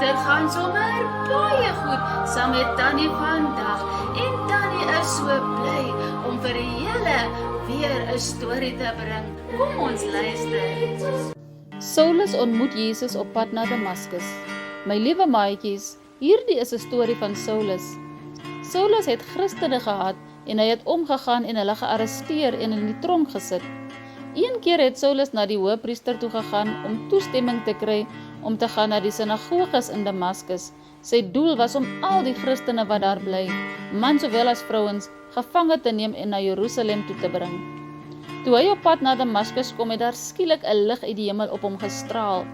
dit gaan sommer baie goed saam met Tannie vandag. En Tannie is so bly om vir julle weer 'n storie te bring. Kom ons luister. Saulus ontmoet Jesus op pad na Damaskus. My liewe maatjies, hierdie is 'n storie van Saulus. Saulus het Christene gehaat en hy het omgegaan en hulle gearresteer en in die tronk gesit. Een keer het Saulus na die hoëpriester toe gegaan om toestemming te kry om te gaan na die sinagoges in Damaskus. Sy doel was om al die Christene wat daar bly, man sowel as vrouens, gevange te neem en na Jerusalem toe te bring. Toe hy op pad na Damaskus kom, het daar skielik 'n lig uit die hemel op hom gestraal.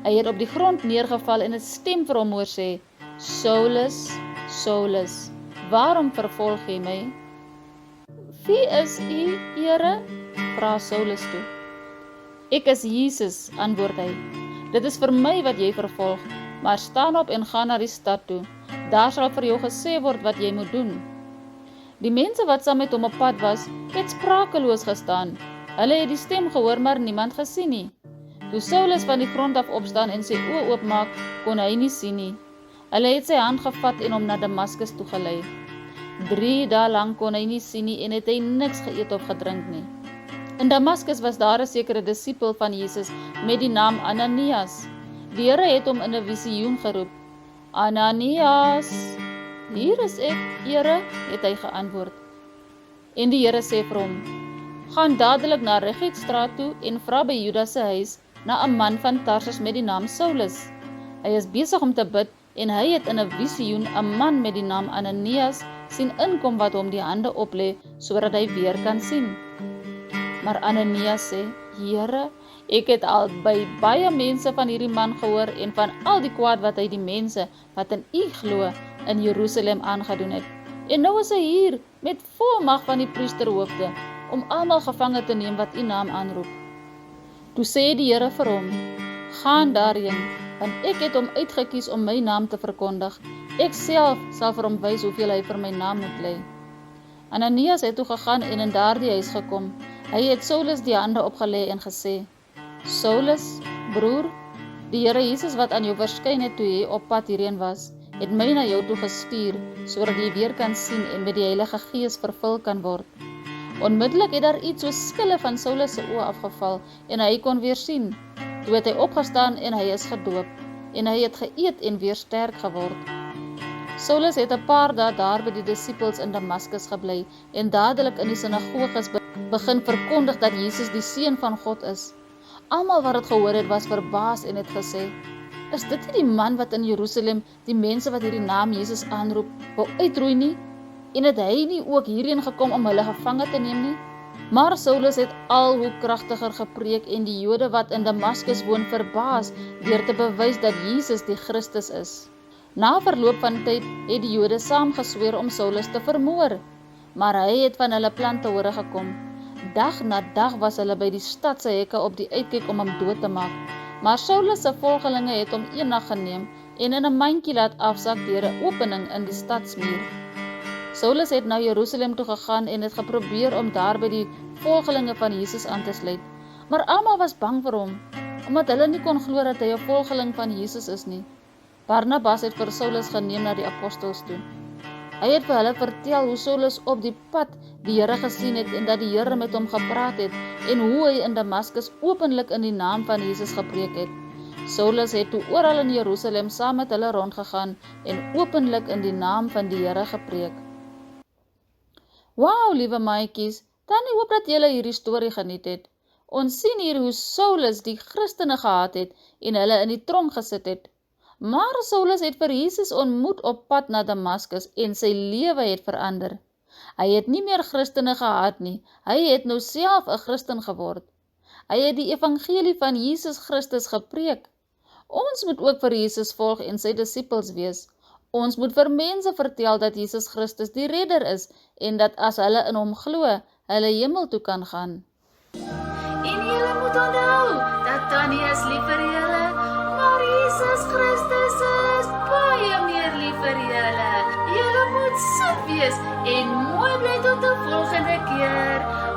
Hy het op die grond neergeval en 'n stem vir hom hoor sê: Saulus, Saulus, waarom vervolg jy my? Wie is u, Here? Vra Saulus toe. Ek is Jesus, antwoord hy. Dit is vir my wat jy vervolg, maar staan op en gaan na die stad toe. Daar sal vir jou gesê word wat jy moet doen. Die mense wat saam met hom op pad was, het sprakeloos gestaan. Hulle het die stem gehoor, maar niemand gesien nie. Toe Saulus van die grond af opstaan en sy oë oopmaak, kon hy nie sien nie. Hulle het sy hand gevat en hom na Damaskus toe gelei. 3 dae lang kon hy nie sien nie en het hy niks geëet of gedrink nie. In Damaskus was daar 'n sekere disipel van Jesus met die naam Ananias. Die Here het hom in 'n visioen geroep. Ananias, hier is ek, Here, het hy geantwoord. En die Here sê vir hom, gaan dadelik na Regietstraat toe en vra by Judas se huis na 'n man van Tarsus met die naam Saulus. Hy is besig om te bid en hy het in 'n visioen 'n man met die naam Ananias sien inkom wat hom die hande oplê sodat hy weer kan sien. Maar Ananias sê, Here, ek het al by baie mense van hierdie man gehoor en van al die kwaad wat hy die mense wat in u glo in Jerusalem aangedoen het. En nou is hy hier met volmag van die priesterhoofde om almal gevange te neem wat u naam aanroep. Toe sê die Here vir hom, gaan daarheen, want ek het hom uitgekies om my naam te verkondig. Ek self sal vir hom wys hoeveel hy vir my naam moet lê. Ananias het toe gegaan en in daardie huis gekom. Hy het Saulus die hande opgelê en gesê, Saulus, broer, die Here Jesus wat aan jou verskyn het toe jy op pad hierheen was, het my na jou toe gestuur, sodat jy weer kan sien en met die Heilige Gees vervul kan word. Onmiddellik het daar iets soos skille van Saulus se oë afgeval en hy kon weer sien. Toe het hy opgestaan en hy is gedoop en hy het geëet en weer sterk geword. Saulus het 'n paar dae daar by die disippels in Damaskus gebly en dadelik in die sinagoges begin verkondig dat Jesus die Seun van God is. Almal wat dit gehoor het was verbaas en het gesê, is dit nie die man wat in Jerusalem die mense wat hierdie naam Jesus aanroep, wou uitroei nie? En het hy nie ook hierheen gekom om hulle gevange te neem nie? Maar Saulus het al hoe kragtiger gepreek en die Jode wat in Damaskus woon verbaas deur te bewys dat Jesus die Christus is. Na verloop van tyd het die Jode saamgesweer om Saulus te vermoor, maar hy het van hulle plan te hore gekom. Dag na dag was hulle by die stad se hekke op die uitkyk om hom dood te maak, maar Saulus se volgelinge het hom eendag geneem en in 'n mandjie laat afsak deur 'n opening in die stadsmuur. Saulus het na Jerusalem toe gegaan en het geprobeer om daar by die volgelinge van Jesus aan te sluit, maar almal was bang vir hom, omdat hulle nie kon glo dat hy 'n volgeling van Jesus is nie. Barnabas het vir Saulus geneem na die apostels toe. Hy het vir hulle vertel hoe Saulus op die pad die Here gesien het en dat die Here met hom gepraat het en hoe hy in Damaskus openlik in die naam van Jesus gepreek het. Saulus het toe oral in Jerusalem saam met hulle rondgegaan en openlik in die naam van die Here gepreek. Wow, liewe maatjies, dan hoop dat julle hierdie storie geniet het. Ons sien hier hoe Saulus die Christene gehaat het en hulle in die tronk gesit het. Maar Saulus het vir Jesus ontmoet op pad na Damaskus en sy lewe het verander. Hy het nie meer Christene gehaat nie, hy het nou self 'n Christen geword. Hy het die evangelie van Jesus Christus gepreek. Ons moet ook vir Jesus volg en sy disippels wees. Ons moet vir mense vertel dat Jesus Christus die redder is en dat as hulle in hom glo, hulle hemel toe kan gaan. En julle moet onthou dat Tannie is lief vir julle, maar Jesus Christus is baie meer lief vir julle. Julle moet soet wees en mooi bly tot die volgende keer.